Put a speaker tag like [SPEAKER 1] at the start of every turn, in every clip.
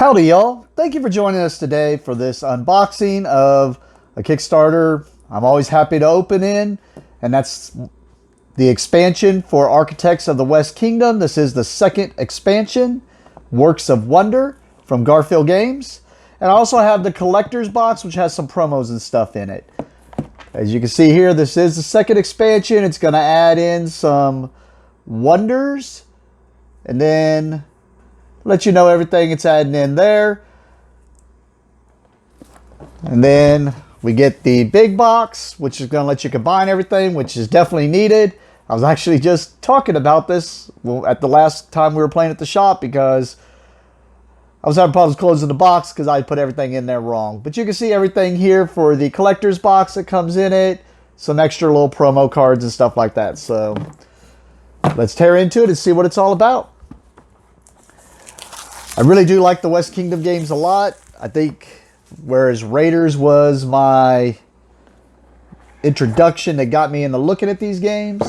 [SPEAKER 1] Howdy y'all, thank you for joining us today for this unboxing of a Kickstarter I'm always happy to open in, and that's the expansion for Architects of the West Kingdom. This is the second expansion, Works of Wonder from Garfield Games. And I also have the collector's box, which has some promos and stuff in it. As you can see here, this is the second expansion. It's going to add in some wonders and then let you know everything it's adding in there. And then we get the big box, which is going to let you combine everything, which is definitely needed. I was actually just talking about this at the last time we were playing at the shop because I was having problems closing the box because I put everything in there wrong. But you can see everything here for the collector's box that comes in it. Some extra little promo cards and stuff like that. So let's tear into it and see what it's all about. I really do like the West Kingdom games a lot. I think whereas Raiders was my introduction that got me into looking at these games.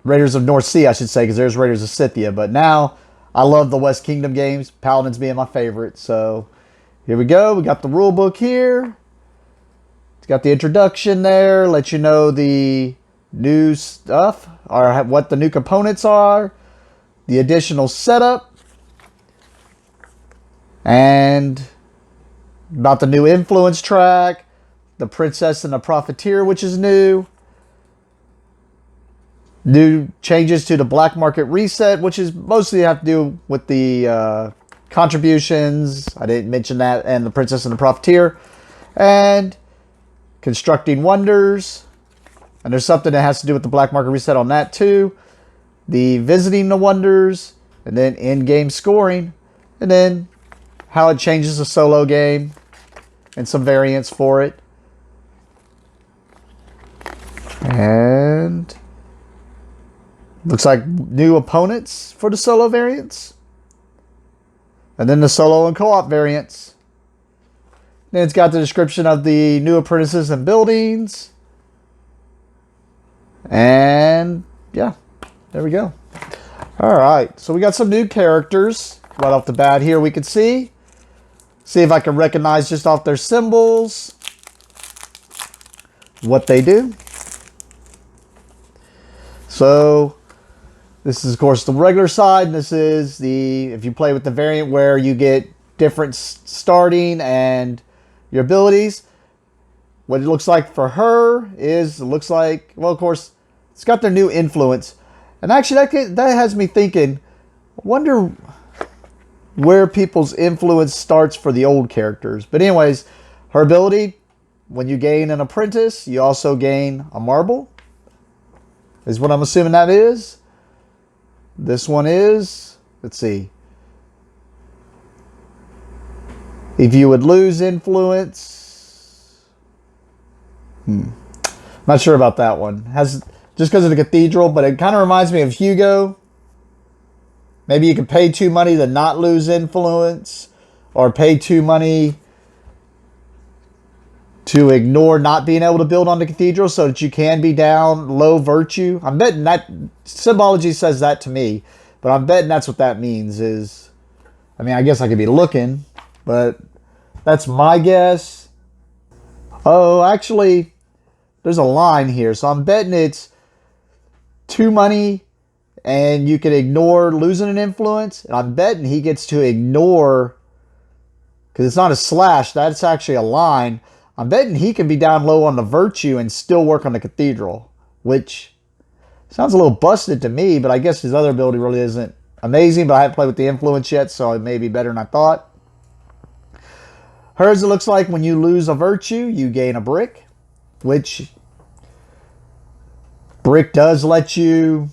[SPEAKER 1] Raiders of North Sea, I should say, because there's Raiders of Scythia. But now I love the West Kingdom games. Paladins being my favorite. So here we go. We got the rule book here. It's got the introduction there. Let you know the new stuff or what the new components are. The additional setup. And about the new influence track. The Princess and the Profiteer, which is new. New changes to the black market reset, which is mostly have to do with the contributions. I didn't mention that. And the Princess and the Profiteer. And constructing wonders. And there's something that has to do with the black market reset on that too. The visiting the wonders. And then in-game scoring. And then how it changes the solo game. And some variants for it. And looks like new opponents for the solo variants. And then the solo and co-op variants. Then it's got the description of the new apprentices and buildings. And yeah, there we go. Alright, so we got some new characters. Right off the bat here we can see. See if I can recognize just off their symbols what they do. So this is, of course, the regular side. And this is the, if you play with the variant where you get different starting and your abilities. What it looks like for her is, it looks like, well, of course, it's got their new influence. And actually, that has me thinking, I wonder where people's influence starts for the old characters. But anyways, her ability, when you gain an apprentice, you also gain a marble. Is what I'm assuming that is. This one is, let's see. If you would lose influence. Not sure about that one. Has just because of the cathedral, but it kind of reminds me of Hugo. Maybe you could pay 2 money to not lose influence, or pay 2 money to ignore not being able to build on the cathedral so that you can be down low virtue. I'm betting that symbology says that to me, but I'm betting that's what that means is, I mean, I guess I could be looking, but that's my guess. Oh, actually, there's a line here, so I'm betting it's 2 money and you can ignore losing an influence. And I'm betting he gets to ignore, because it's not a slash, that's actually a line. I'm betting he can be down low on the virtue and still work on the cathedral, which sounds a little busted to me, but I guess his other ability really isn't amazing, but I haven't played with the influence yet, so it may be better than I thought. Hers, it looks like when you lose a virtue, you gain a brick, which brick does let you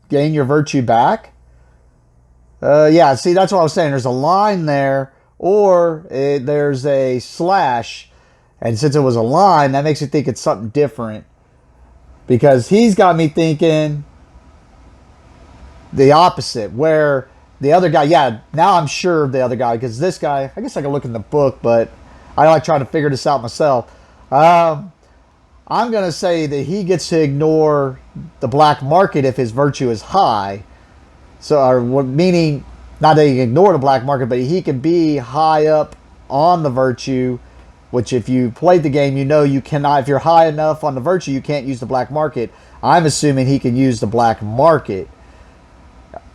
[SPEAKER 1] gain your virtue back. Yeah, see, that's what I was saying. There's a line there, or there's a slash. And since it was a line, that makes me think it's something different. Because he's got me thinking the opposite. Where the other guy, yeah, now I'm sure of the other guy. Because this guy, I guess I can look in the book, but I like trying to figure this out myself. I'm going to say that he gets to ignore the black market if his virtue is high. So, meaning not that he can ignore the black market, but he can be high up on the virtue, which if you played the game, you know you cannot, if you're high enough on the virtue, you can't use the black market. I'm assuming he can use the black market.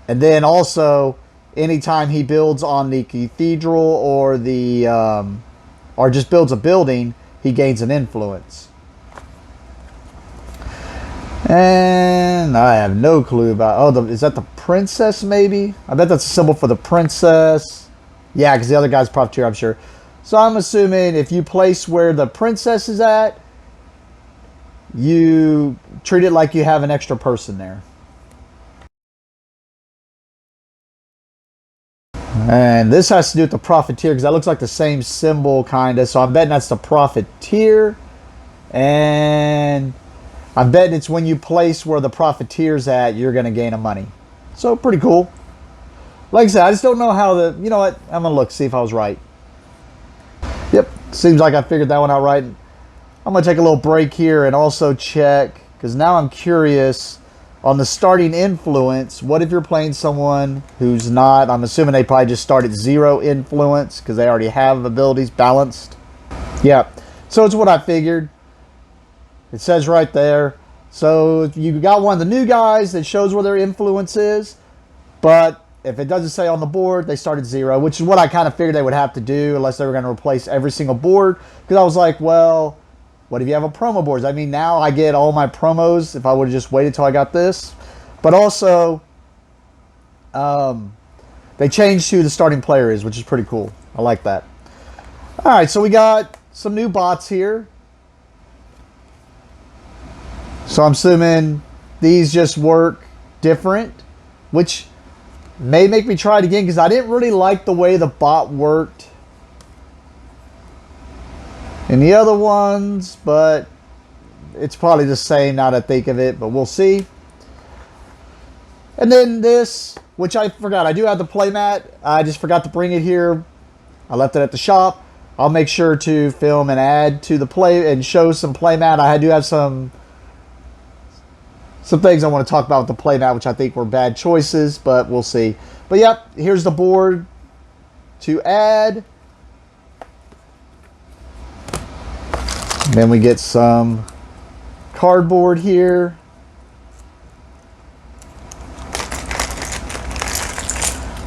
[SPEAKER 1] And then also, anytime he builds on the cathedral or the or just builds a building, he gains an influence. And I have no clue about, is that the princess maybe? I bet that's a symbol for the princess. Yeah, because the other guy's profiteer, I'm sure. So I'm assuming if you place where the princess is at, you treat it like you have an extra person there. And this has to do with the profiteer, because that looks like the same symbol, kind of. So I'm betting that's the profiteer. And I'm betting it's when you place where the profiteer's at, you're going to gain a money. So pretty cool. Like I said, I just don't know how the... You know what? I'm going to look, see if I was right. Yep. Seems like I figured that one out right. I'm going to take a little break here and also check, because now I'm curious on the starting influence. What if you're playing someone who's not... I'm assuming they probably just start at 0 influence because they already have abilities balanced. Yeah. So it's what I figured. It says right there. So if you got one of the new guys that shows where their influence is, but if it doesn't say on the board, they start at 0, which is what I kind of figured they would have to do unless they were going to replace every single board. Because I was like, well, what if you have a promo board? I mean, now I get all my promos if I would have just waited till I got this. But also, they changed who the starting player is, which is pretty cool. I like that. All right, so we got some new bots here. So I'm assuming these just work different, which may make me try it again because I didn't really like the way the bot worked in the other ones, but it's probably the same now that I think of it, but we'll see. And then this, which I forgot. I do have the playmat. I just forgot to bring it here. I left it at the shop. I'll make sure to film and add to the play and show some playmat. I do have some things I want to talk about with the playmat, which I think were bad choices, but we'll see. But yep, here's the board to add. Then we get some cardboard here.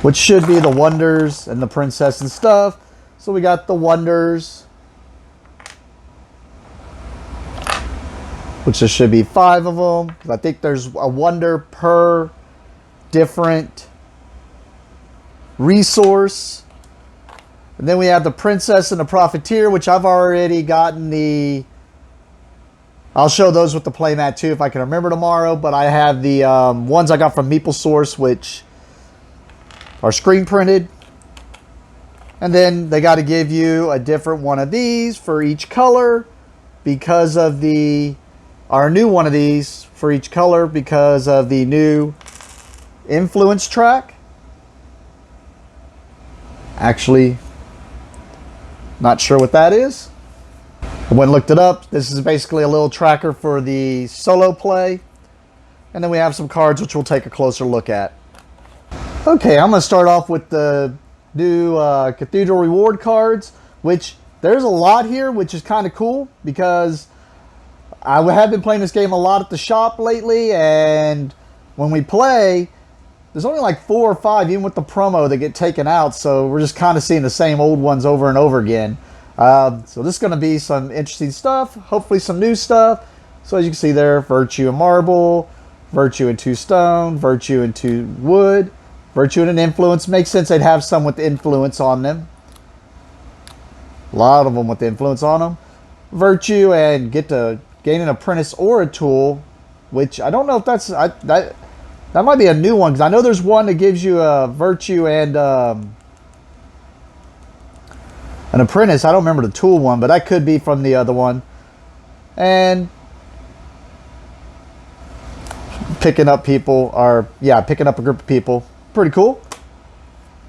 [SPEAKER 1] Which should be the wonders and the princess and stuff. So we got the wonders, which there should be 5 of them. I think there's a wonder per different resource. And then we have the princess and the profiteer, which I've already gotten the... I'll show those with the playmat too if I can remember tomorrow. But I have the ones I got from MeepleSource, which are screen printed. And then they got to give you a different one of these for each color because of the... Or a new one of these for each color because of the new influence track. Actually, not sure what that is. I went and looked it up. This is basically a little tracker for the solo play. And then we have some cards which we'll take a closer look at. Okay, I'm going to start off with the new Cathedral Reward cards, which there's a lot here, which is kind of cool because I have been playing this game a lot at the shop lately, and when we play, there's only like 4 or 5, even with the promo, that get taken out, so we're just kind of seeing the same old ones over and over again. So this is going to be some interesting stuff, hopefully some new stuff. So as you can see there, Virtue and Marble, Virtue and 2 Stone, Virtue and 2 Wood, Virtue and an Influence. Makes sense they'd have some with influence on them. A lot of them with influence on them. Virtue and get to gain an apprentice or a tool, which I don't know if that's... that might be a new one, because I know there's one that gives you a virtue and an apprentice. I don't remember the tool one, but that could be from the other one. And picking up people, or yeah, picking up a group of people. Pretty cool.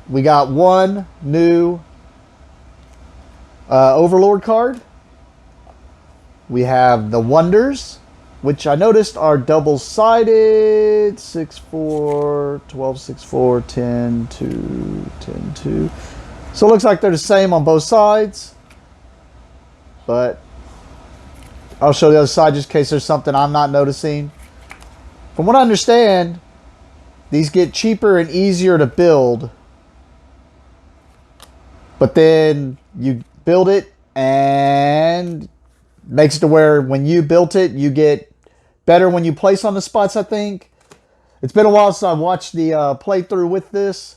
[SPEAKER 1] We got one new Overlord card. We have the Wonders, which I noticed are double-sided. 6-4, 12-6-4, 10-2, 10-2. So it looks like they're the same on both sides. But I'll show the other side just in case there's something I'm not noticing. From what I understand, these get cheaper and easier to build. But then you build it and makes it to where when you built it, you get better when you place on the spots, I think. It's been a while since I watched the playthrough with this.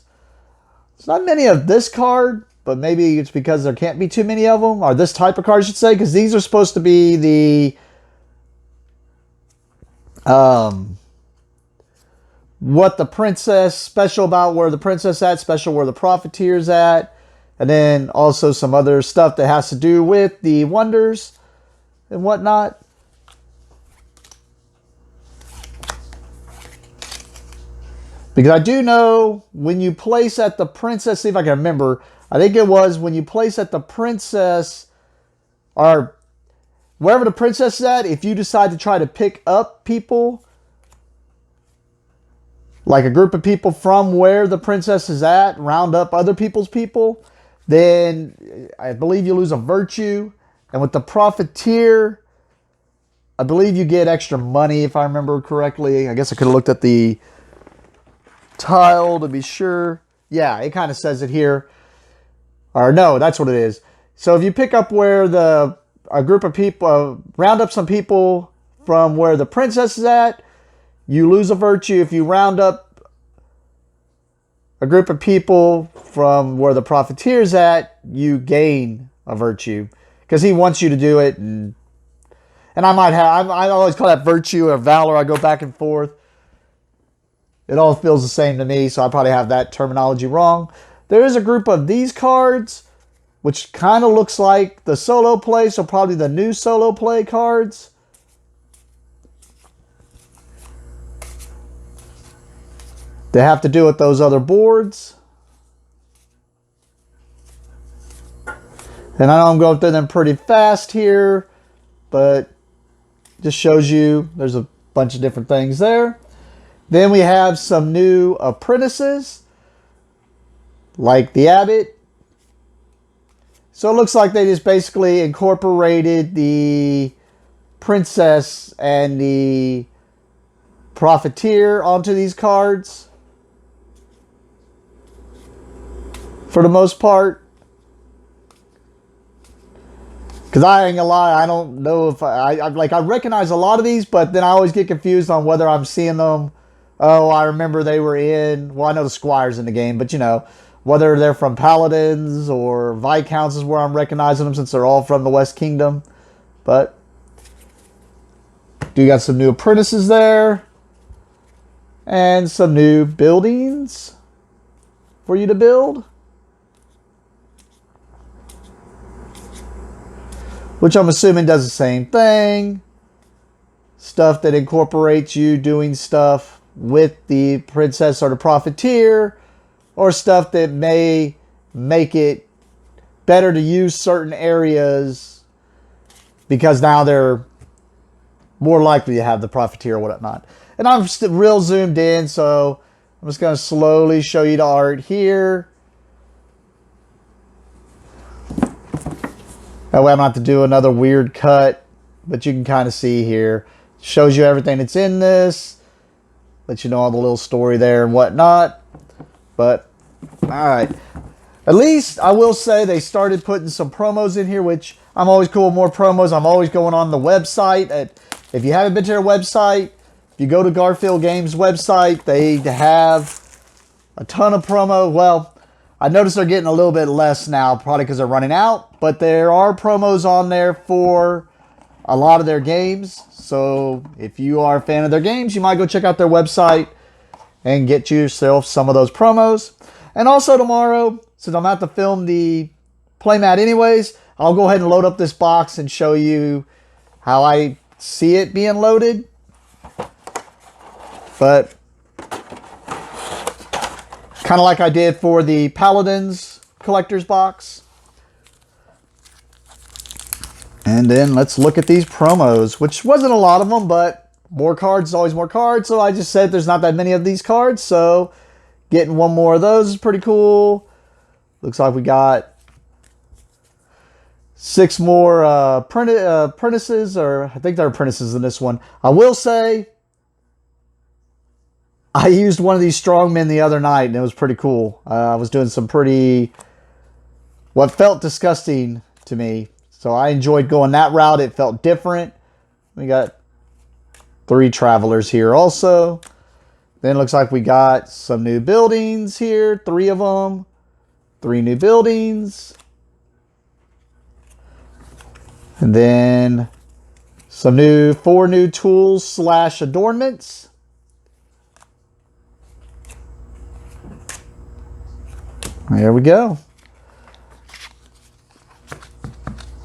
[SPEAKER 1] It's not many of this card, but maybe it's because there can't be too many of them. Or this type of card, I should say. Because these are supposed to be the... what the princess, special about where the princess at, special where the profiteer's at. And then also some other stuff that has to do with the wonders and whatnot. Because I do know when you place at the princess, see if I can remember. I think it was when you place at the princess, or wherever the princess is at, if you decide to try to pick up people, like a group of people from where the princess is at, round up other people's people, then I believe you lose a virtue. And with the profiteer, I believe you get extra money, if I remember correctly. I guess I could have looked at the tile to be sure. Yeah, it kind of says it here. Or no, that's what it is. So if you pick up where a group of people, round up some people from where the princess is at, you lose a virtue. If you round up a group of people from where the profiteer is at, you gain a virtue. Because he wants you to do it. And I always call that virtue or valor. I go back and forth. It all feels the same to me, so I probably have that terminology wrong. There is a group of these cards, which kind of looks like the solo play, so probably the new solo play cards. They have to do with those other boards. And I know I'm going through them pretty fast here, but just shows you there's a bunch of different things there. Then we have some new apprentices, like the abbot. So it looks like they just basically incorporated the princess and the profiteer onto these cards. For the most part. Because I ain't gonna lie, I don't know if I recognize a lot of these, but then I always get confused on whether I'm seeing them. Oh, I remember they were in, well, I know the Squire's in the game, but you know, whether they're from Paladins or Viscounts is where I'm recognizing them since they're all from the West Kingdom. But do got some new apprentices there. And some new buildings for you to build. Which I'm assuming does the same thing. Stuff that incorporates you doing stuff with the princess or the profiteer. Or stuff that may make it better to use certain areas. Because now they're more likely to have the profiteer or whatnot. And I'm still real zoomed in, so I'm just going to slowly show you the art here. That way I'm not to do another weird cut, but you can kind of see here. Shows you everything that's in this. Let you know all the little story there and whatnot. But, alright. At least, I will say, they started putting some promos in here, which I'm always cool with more promos. I'm always going on the website. If you haven't been to their website, if you go to Garfield Games website, they have a ton of promo. Well, I noticed they're getting a little bit less now, probably because they're running out. But there are promos on there for a lot of their games. So if you are a fan of their games, you might go check out their website and get yourself some of those promos. And also tomorrow, since I'm about to film the playmat anyways, I'll go ahead and load up this box and show you how I see it being loaded. But kind of like I did for the Paladins collector's box. And then let's look at these promos, which wasn't a lot of them, but more cards is always more cards. So I just said there's not that many of these cards. So getting one more of those is pretty cool. Looks like we got 6 more apprentices, or I think they're apprentices in this one. I will say I used one of these strongmen the other night, and it was pretty cool. I was doing some what felt disgusting to me. So I enjoyed going that route. It felt different. We got 3 travelers here also. Then it looks like we got some new buildings here. 3 of them. 3 new buildings. And then 4 new tools / adornments. There we go.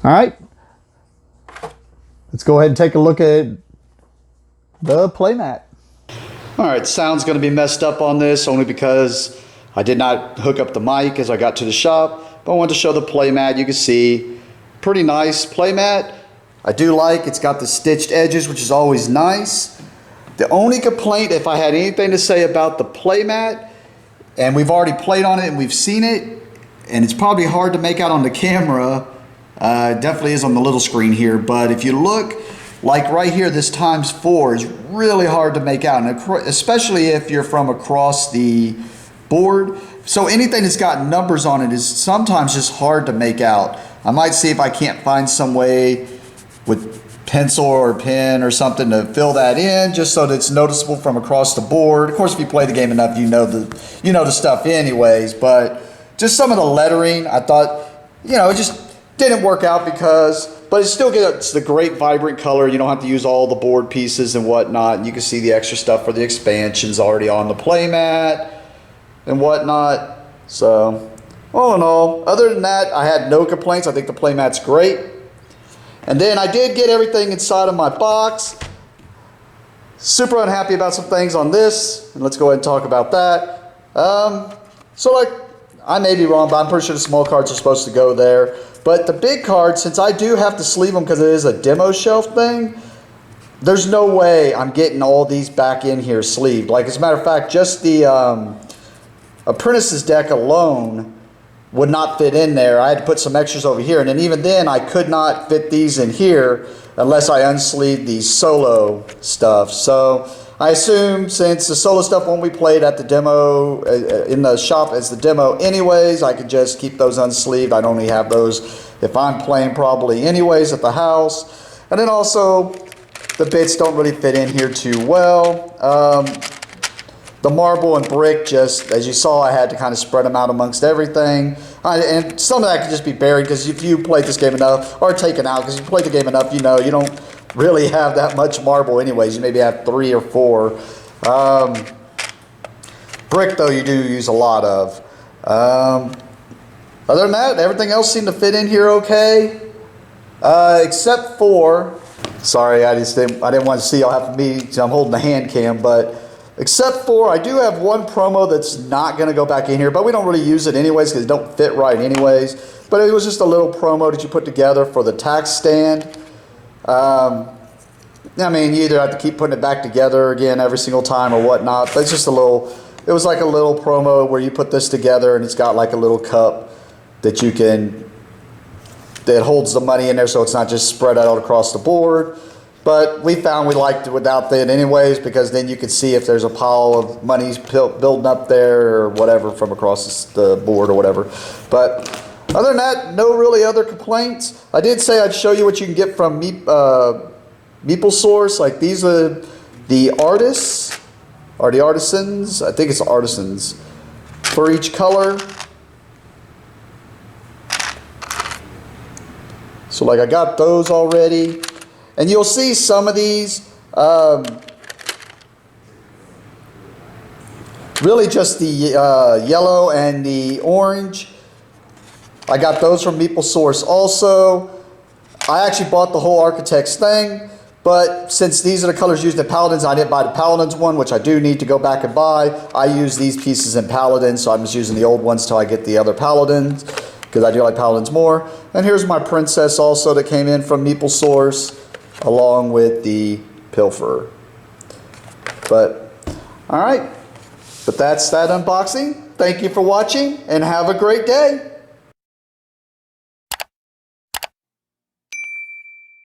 [SPEAKER 1] All right. Let's go ahead and take a look at the playmat. All right, sound's going to be messed up on this only because I did not hook up the mic as I got to the shop. But I wanted to show the playmat. You can see, pretty nice playmat. I do like it's got the stitched edges, which is always nice. The only complaint, if I had anything to say about the playmat, and we've already played on it and we've seen it, and it's probably hard to make out on the camera. It definitely is on the little screen here, but if you look, like right here, this ×4 is really hard to make out, and especially if you're from across the board. So anything that's got numbers on it is sometimes just hard to make out. I might see if I can't find some way with pencil or pen or something to fill that in, just so that it's noticeable from across the board. Of course, if you play the game enough, you know the stuff anyways. But just some of the lettering, I thought, it just didn't work out but it still gets the great vibrant color. You don't have to use all the board pieces and whatnot. And you can see the extra stuff for the expansions already on the playmat and whatnot. So all in all, other than that, I had no complaints. I think the playmat's great. And then I did get everything inside of my box. Super unhappy about some things on this, and let's go ahead and talk about that. I may be wrong, but I'm pretty sure the small cards are supposed to go there. But the big cards, since I do have to sleeve them because it is a demo shelf thing, there's no way I'm getting all these back in here sleeved. Like, as a matter of fact, just the Apprentice's deck alone would not fit in there. I had to put some extras over here, and then even then I could not fit these in here unless I unsleeved the solo stuff. So I assume since the solo stuff won't be played at the demo, in the shop as the demo anyways, I could just keep those unsleeved. I'd only have those if I'm playing probably anyways at the house. And then also, the bits don't really fit in here too well. The marble and brick, just as you saw, I had to kind of spread them out amongst everything. And some of that could just be buried, because if you played this game enough, or taken out, because you played the game enough, you don't really have that much marble anyways. You maybe have 3 or 4. Brick, though, you do use a lot of. Other than that, everything else seemed to fit in here okay. Except for, sorry, I didn't want to see y'all have me, so I'm holding the hand cam, but except for, I do have one promo that's not going to go back in here, but we don't really use it anyways because it don't fit right anyways. But it was just a little promo that you put together for the tax stand. I mean, you either have to keep putting it back together again every single time or whatnot, but it's just a little, it was like a little promo where you put this together and it's got like a little cup that that holds the money in there, so it's not just spread out across the board. But we found we liked it without that anyways, because then you could see if there's a pile of money building up there or whatever from across the board or whatever. But other than that, no really other complaints. I did say I'd show you what you can get from Meeple Source. Like, these are the artists, or the artisans. I think it's artisans for each color. So like, I got those already. And you'll see some of these, really just the yellow and the orange. I got those from Meeple Source also. I actually bought the whole Architect's thing, but since these are the colors used in Paladins, I didn't buy the Paladins one, which I do need to go back and buy. I use these pieces in Paladins, so I'm just using the old ones till I get the other Paladins. because I do like paladins more. And here's my princess also that came in from Meeple Source, along with the pilferer. But, all right. But that's that unboxing. Thank you for watching, and have a great day.